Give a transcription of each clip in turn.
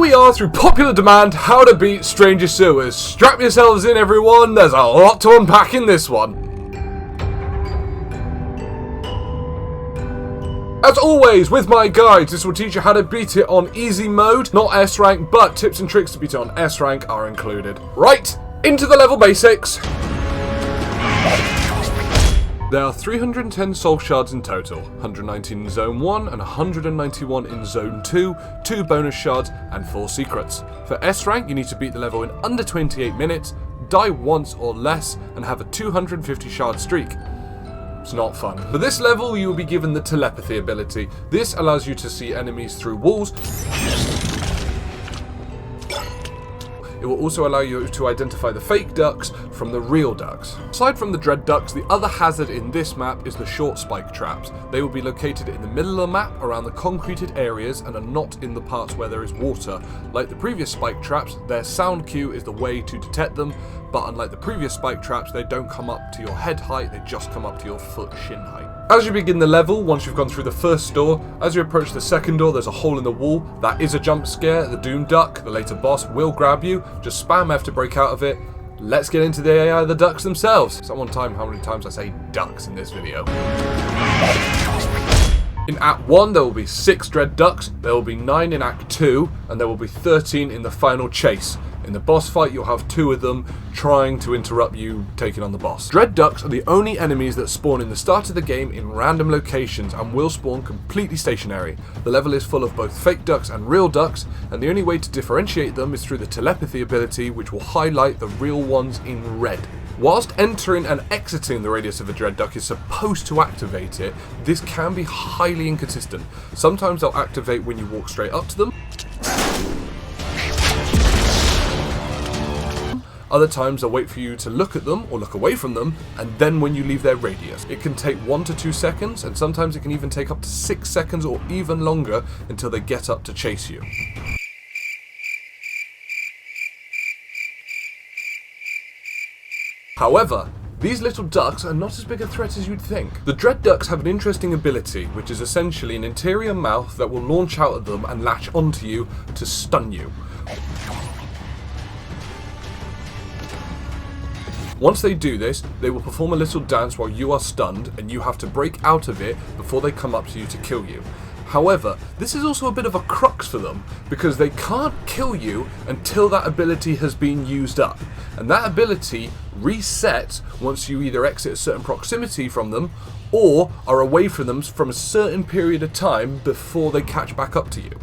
we are, through popular demand, how to beat Stranger Sewers. Strap yourselves in, everyone, there's a lot to unpack in this one. As always, with my guides, this will teach you how to beat it on easy mode, not S rank, but tips and tricks to beat it on S rank are included. Right, into the level basics. There are 310 soul shards in total, 119 in Zone 1 and 191 in Zone 2, 2 bonus shards and 4 secrets. For S rank, you need to beat the level in under 28 minutes, die once or less, and have a 250 shard streak. It's not fun. For this level, you will be given the Telepathy ability. This allows you to see enemies through walls. It will also allow you to identify the fake ducks from the real ducks. Aside from the dread ducks, the other hazard in this map is the short spike traps. They will be located in the middle of the map around the concreted areas and are not in the parts where there is water. Like the previous spike traps, their sound cue is the way to detect them, but unlike the previous spike traps, they don't come up to your head height, they just come up to your foot shin height. As you begin the level, once you've gone through the first door, as you approach the second door, there's a hole in the wall. That is a jump scare. The Doom Duck, the later boss, will grab you. Just spam F to break out of it. Let's get into the AI of the ducks themselves. Someone time how many times I say ducks in this video. In Act 1, there will be 6 dread ducks, there will be 9 in Act 2, and there will be 13 in the final chase. In the boss fight, you'll have 2 of them trying to interrupt you taking on the boss. Dread ducks are the only enemies that spawn in the start of the game in random locations and will spawn completely stationary. The level is full of both fake ducks and real ducks, and the only way to differentiate them is through the Telepathy ability, which will highlight the real ones in red. Whilst entering and exiting the radius of a dread duck is supposed to activate it, this can be highly inconsistent. Sometimes they'll activate when you walk straight up to them. Other times they'll wait for you to look at them or look away from them, and then when you leave their radius. It can take 1 to 2 seconds, and sometimes it can even take up to 6 seconds or even longer until they get up to chase you. However, these little ducks are not as big a threat as you'd think. The dread ducks have an interesting ability, which is essentially an interior mouth that will launch out at them and latch onto you to stun you. Once they do this, they will perform a little dance while you are stunned, and you have to break out of it before they come up to you to kill you. However, this is also a bit of a crux for them, because they can't kill you until that ability has been used up. And that ability resets once you either exit a certain proximity from them, or are away from them from a certain period of time before they catch back up to you.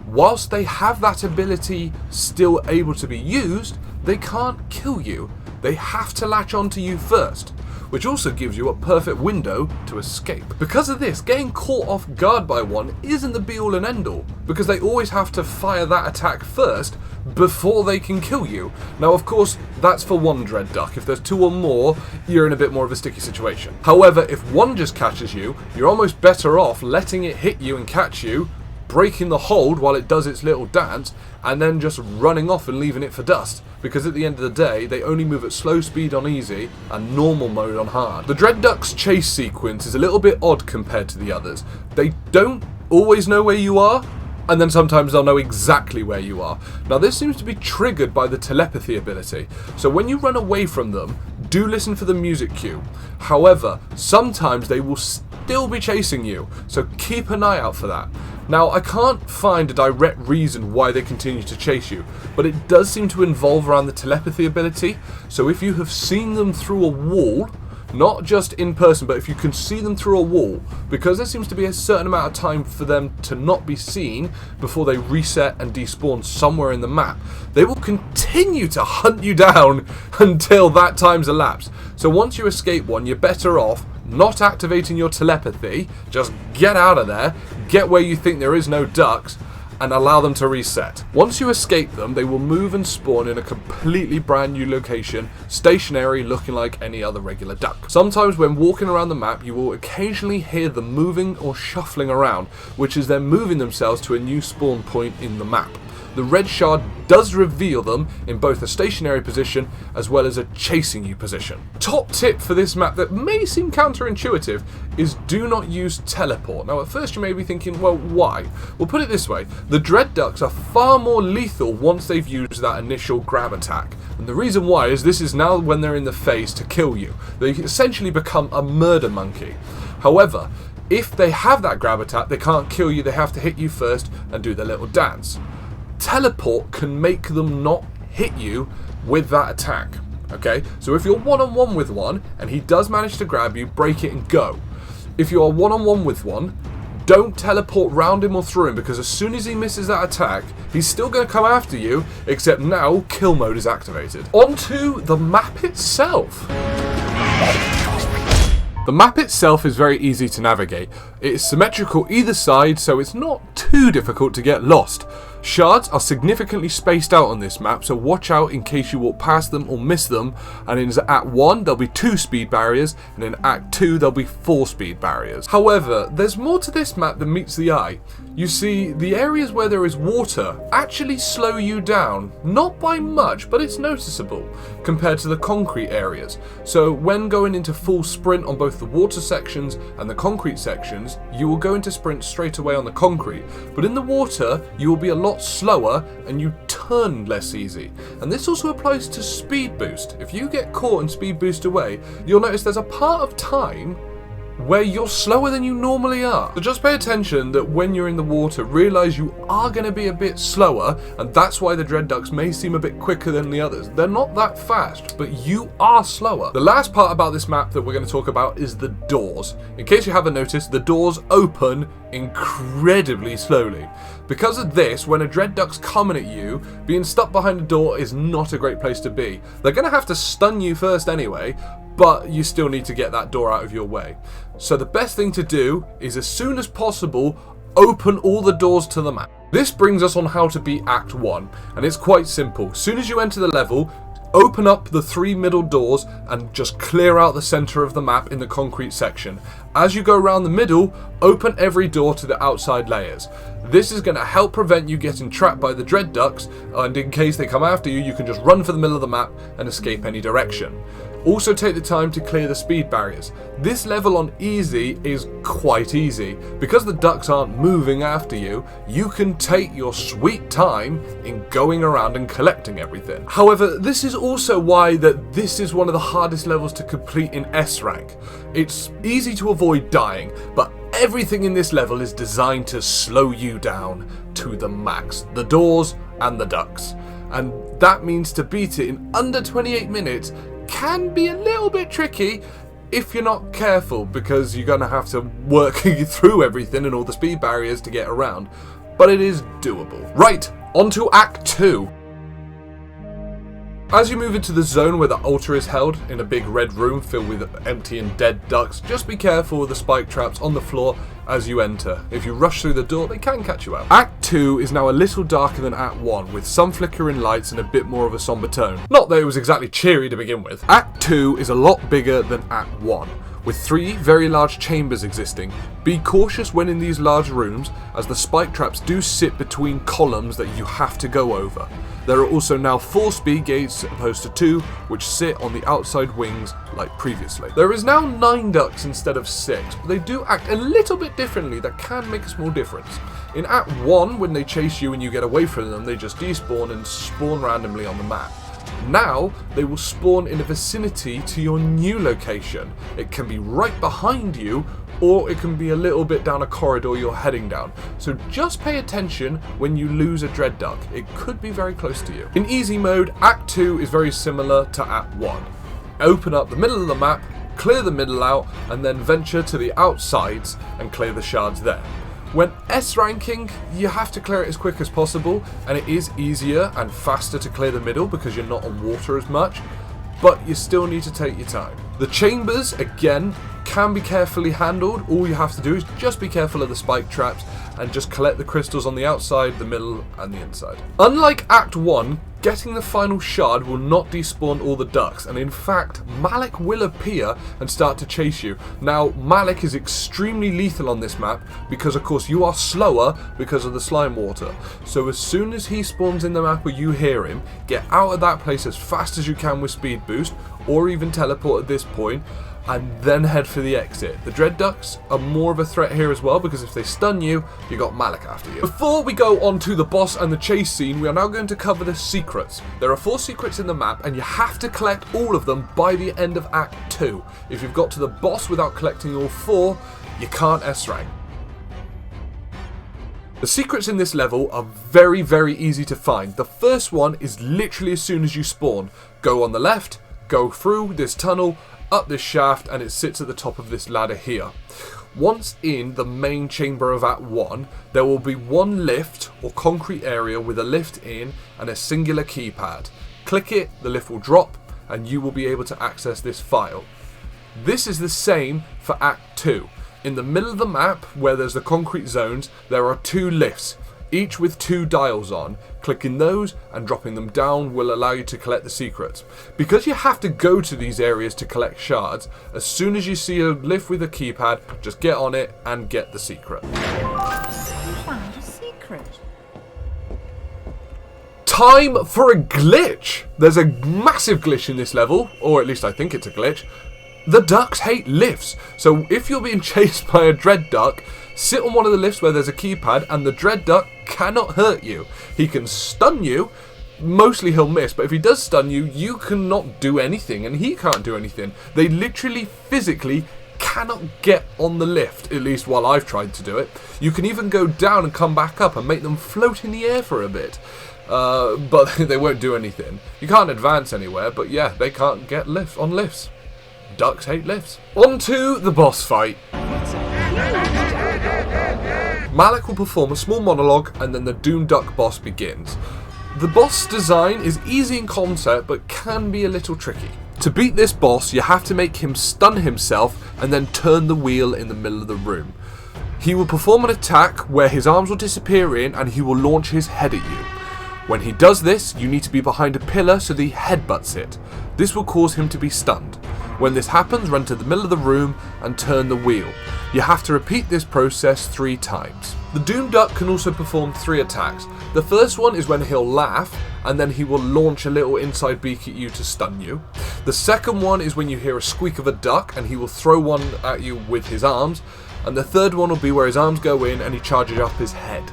Whilst they have that ability still able to be used, they can't kill you. They have to latch onto you first, which also gives you a perfect window to escape. Because of this, getting caught off guard by one isn't the be all and end all, because they always have to fire that attack first before they can kill you. Now of course, that's for one dread duck. If there's 2 or more, you're in a bit more of a sticky situation. However, if one just catches you, you're almost better off letting it hit you and catch you, breaking the hold while it does its little dance, and then just running off and leaving it for dust, because at the end of the day they only move at slow speed on easy and normal mode on hard. The dread duck's chase sequence is a little bit odd compared to the others. They don't always know where you are, and then sometimes they'll know exactly where you are. Now this seems to be triggered by the Telepathy ability, so when you run away from them, do listen for the music cue. However, sometimes they will still be chasing you, so keep an eye out for that. Now, I can't find a direct reason why they continue to chase you, but it does seem to involve around the Telepathy ability, so if you have seen them through a wall, not just in person, but if you can see them through a wall, because there seems to be a certain amount of time for them to not be seen before they reset and despawn somewhere in the map, they will continue to hunt you down until that time's elapsed. So once you escape one, you're better off not activating your telepathy, just get out of there, get where you think there is no ducks, and allow them to reset. Once you escape them, they will move and spawn in a completely brand new location, stationary, looking like any other regular duck. Sometimes when walking around the map, you will occasionally hear them moving or shuffling around, which is them moving themselves to a new spawn point in the map. the red shard does reveal them in both a stationary position as well as a chasing you position. Top tip for this map that may seem counterintuitive is do not use teleport. Now at first you may be thinking, well, why? Well, put it this way, the dread ducks are far more lethal once they've used that initial grab attack. And the reason why is this is now when they're in the phase to kill you. They essentially become a murder monkey. However, if they have that grab attack, they can't kill you, they have to hit you first and do their little dance. Teleport can make them not hit you with that attack. Okay, so if you're one-on-one with one and he does manage to grab you, break it and go. If you are one-on-one with one, don't teleport round him or through him, because as soon as he misses that attack, he's still going to come after you, except now kill mode is activated. Onto the map itself. The map itself is very easy to navigate. It is symmetrical either side, so it's not too difficult to get lost. Shards are significantly spaced out on this map, so watch out in case you walk past them or miss them. And in Act 1 there'll be 2 speed barriers, and in Act 2 there'll be 4 speed barriers. However, there's more to this map than meets the eye. You see, the areas where there is water actually slow you down, not by much, but it's noticeable, compared to the concrete areas. So when going into full sprint on both the water sections and the concrete sections, you will go into sprint straight away on the concrete, but in the water you will be a lot slower and you turn less easy. And this also applies to speed boost. If you get caught and speed boost away, you'll notice there's a part of time where you're slower than you normally are. So just pay attention that when you're in the water, realise you are going to be a bit slower, and that's why the dread ducks may seem a bit quicker than the others. They're not that fast, but you are slower. The last part about this map that we're going to talk about is the doors. In case you haven't noticed, the doors open incredibly slowly. Because of this, when a dread duck's coming at you, being stuck behind a door is not a great place to be. They're going to have to stun you first anyway, but you still need to get that door out of your way. So the best thing to do is, as soon as possible, open all the doors to the map. This brings us on how to beat Act 1, and it's quite simple. As soon as you enter the level, open up the 3 middle doors and just clear out the center of the map in the concrete section. As you go around the middle, open every door to the outside layers. This is going to help prevent you getting trapped by the dread ducks, and in case they come after you, you can just run for the middle of the map and escape any direction. Also take the time to clear the speed barriers. This level on easy is quite easy. Because the ducks aren't moving after you, you can take your sweet time in going around and collecting everything. However, this is also why this is one of the hardest levels to complete in S rank. It's easy to avoid dying, but everything in this level is designed to slow you down to the max. The doors and the ducks. And that means to beat it in under 28 minutes can be a little bit tricky if you're not careful, because you're going to have to work through everything and all the speed barriers to get around. But it is doable. Right, on to Act 2. As you move into the zone where the altar is held, in a big red room filled with empty and dead ducks, just be careful with the spike traps on the floor as you enter. If you rush through the door, they can catch you out. Act 2 is now a little darker than Act 1, with some flickering lights and a bit more of a somber tone. Not that it was exactly cheery to begin with. Act 2 is a lot bigger than Act 1, with 3 very large chambers existing. Be cautious when in these large rooms, as the spike traps do sit between columns that you have to go over. There are also now 4 speed gates opposed to 2, which sit on the outside wings like previously. There is now 9 ducks instead of 6, but they do act a little bit differently that can make a small difference. In Act 1, when they chase you and you get away from them, they just despawn and spawn randomly on the map. Now, they will spawn in a vicinity to your new location. It can be right behind you, or it can be a little bit down a corridor you're heading down. So just pay attention when you lose a dread duck. It could be very close to you. In easy mode, Act 2 is very similar to Act 1. Open up the middle of the map, clear the middle out, and then venture to the outsides and clear the shards there. When S ranking, you have to clear it as quick as possible, and it is easier and faster to clear the middle because you're not on water as much, but you still need to take your time. The chambers, again, can be carefully handled. All you have to do is just be careful of the spike traps and just collect the crystals on the outside, the middle and the inside. Unlike Act 1, getting the final shard will not despawn all the ducks, and in fact Malik will appear and start to chase you. Now Malik is extremely lethal on this map because of course you are slower because of the slime water. So as soon as he spawns in the map or you hear him, get out of that place as fast as you can with speed boost or even teleport at this point, and then head for the exit. The Dread Ducks are more of a threat here as well, because if they stun you, you got Malik after you. Before we go on to the boss and the chase scene, we are now going to cover the secrets. There are 4 secrets in the map, and you have to collect all of them by the end of Act 2. If you've got to the boss without collecting all 4, you can't S-rank. The secrets in this level are very, very easy to find. The first one is literally as soon as you spawn. Go on the left, go through this tunnel, up this shaft, and it sits at the top of this ladder here. Once in the main chamber of Act 1, there will be one lift or concrete area with a lift in and a singular keypad. Click it, the lift will drop, and you will be able to access this file. This is the same for Act 2. In the middle of the map, where there's the concrete zones, there are 2 lifts, each with 2 dials on. Clicking those and dropping them down will allow you to collect the secrets. Because you have to go to these areas to collect shards, as soon as you see a lift with a keypad, just get on it and get the secret. You found a secret. Time for a glitch! There's a massive glitch in this level, or at least I think it's a glitch. The ducks hate lifts, so if you're being chased by a dread duck, sit on one of the lifts where there's a keypad and the dread duck cannot hurt you. He can stun you, mostly he'll miss, but if he does stun you, you cannot do anything and he can't do anything. They literally physically cannot get on the lift, at least while I've tried to do it. You can even go down and come back up and make them float in the air for a bit. But they won't do anything. You can't advance anywhere, but yeah, they can't get on lifts. Ducks hate lifts. On to the boss fight. Malik will perform a small monologue and then the Doom Duck boss begins. The boss design is easy in concept but can be a little tricky. To beat this boss, you have to make him stun himself and then turn the wheel in the middle of the room. He will perform an attack where his arms will disappear in and he will launch his head at you. When he does this, you need to be behind a pillar so that he headbutts it. This will cause him to be stunned. When this happens, run to the middle of the room and turn the wheel. You have to repeat this process 3 times. The Doom Duck can also perform 3 attacks. The first one is when he'll laugh and then he will launch a little inside beak at you to stun you. The second one is when you hear a squeak of a duck and he will throw one at you with his arms. And the third one will be where his arms go in and he charges up his head.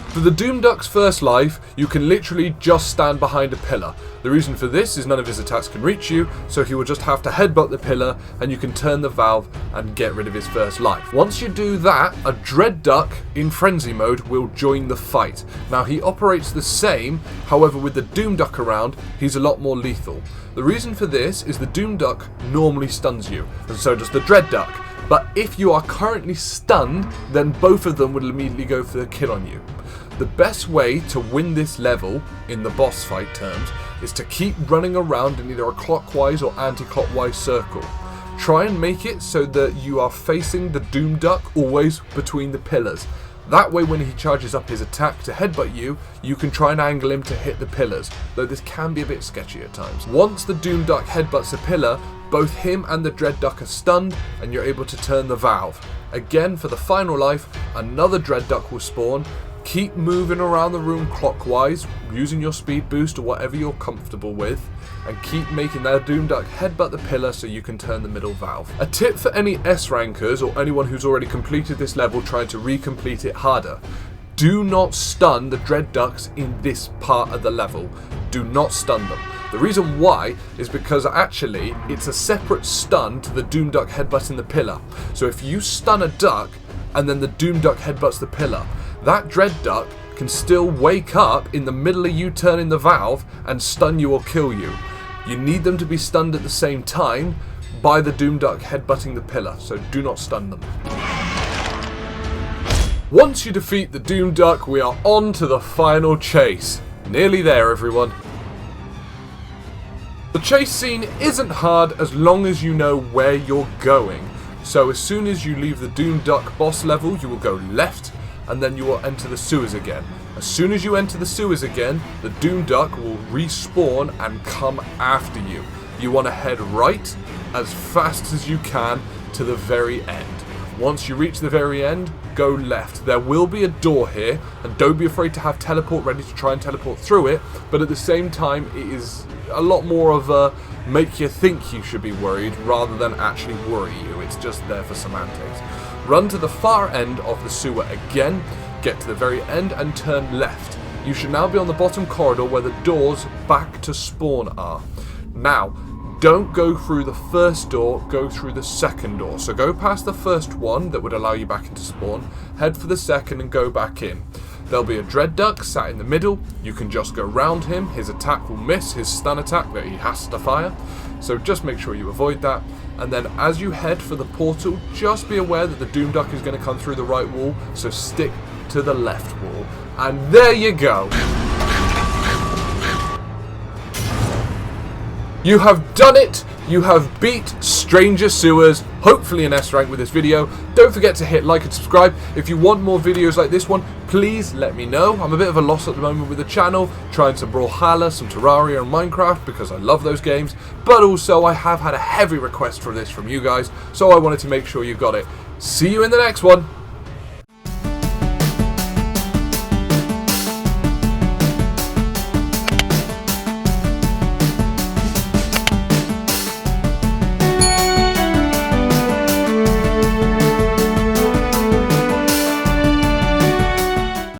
For the Doom Duck's first life, you can literally just stand behind a pillar. The reason for this is none of his attacks can reach you, so he will just have to headbutt the pillar and you can turn the valve and get rid of his first life. Once you do that, a Dread Duck in frenzy mode will join the fight. Now he operates the same, however with the Doom Duck around, he's a lot more lethal. The reason for this is the Doom Duck normally stuns you, and so does the Dread Duck. But if you are currently stunned, then both of them will immediately go for the kill on you. The best way to win this level, in the boss fight terms, is to keep running around in either a clockwise or anti-clockwise circle. Try and make it so that you are facing the Doom Duck always between the pillars. That way when he charges up his attack to headbutt you, you can try and angle him to hit the pillars, though this can be a bit sketchy at times. Once the Doom Duck headbutts a pillar, both him and the Dread Duck are stunned and you're able to turn the valve. Again, for the final life, another Dread Duck will spawn. Keep moving around the room clockwise, using your speed boost or whatever you're comfortable with, and keep making that Doom Duck headbutt the pillar so you can turn the middle valve. A tip for any S-rankers or anyone who's already completed this level trying to recomplete it harder. Do not stun the Dread Ducks in this part of the level. Do not stun them. The reason why is because actually it's a separate stun to the Doom Duck headbutting the pillar. So if you stun a duck and then the Doom Duck headbutts the pillar, that Dread Duck can still wake up in the middle of you turning the valve and stun you or kill you. You need them to be stunned at the same time by the Doom Duck headbutting the pillar, so do not stun them. Once you defeat the Doom Duck, we are on to the final chase. Nearly there, everyone. The chase scene isn't hard as long as you know where you're going. So as soon as you leave the Doom Duck boss level, you will go left, and then you will enter the sewers again. As soon as you enter the sewers again, the Doom Duck will respawn and come after you. You want to head right as fast as you can to the very end. Once you reach the very end, go left. There will be a door here, and don't be afraid to have teleport ready to try and teleport through it, but at the same time it is a lot more of a make you think you should be worried rather than actually worry you. It's just there for semantics. Run to the far end of the sewer again, get to the very end and turn left. You should now be on the bottom corridor where the doors back to spawn are. Now, don't go through the first door, go through the second door. So go past the first one that would allow you back into spawn, head for the second and go back in. There'll be a Dread Duck sat in the middle. You can just go round him. His attack will miss his stun attack that he has to fire. So just make sure you avoid that. And then as you head for the portal, just be aware that the Doom Duck is going to come through the right wall. So stick to the left wall. And there you go. You have done it! You have beat Stranger Sewers, hopefully in S rank with this video. Don't forget to hit like and subscribe. If you want more videos like this one, please let me know. I'm a bit of a loss at the moment with the channel, trying some Brawlhalla, some Terraria and Minecraft because I love those games. But also I have had a heavy request for this from you guys, so I wanted to make sure you got it. See you in the next one.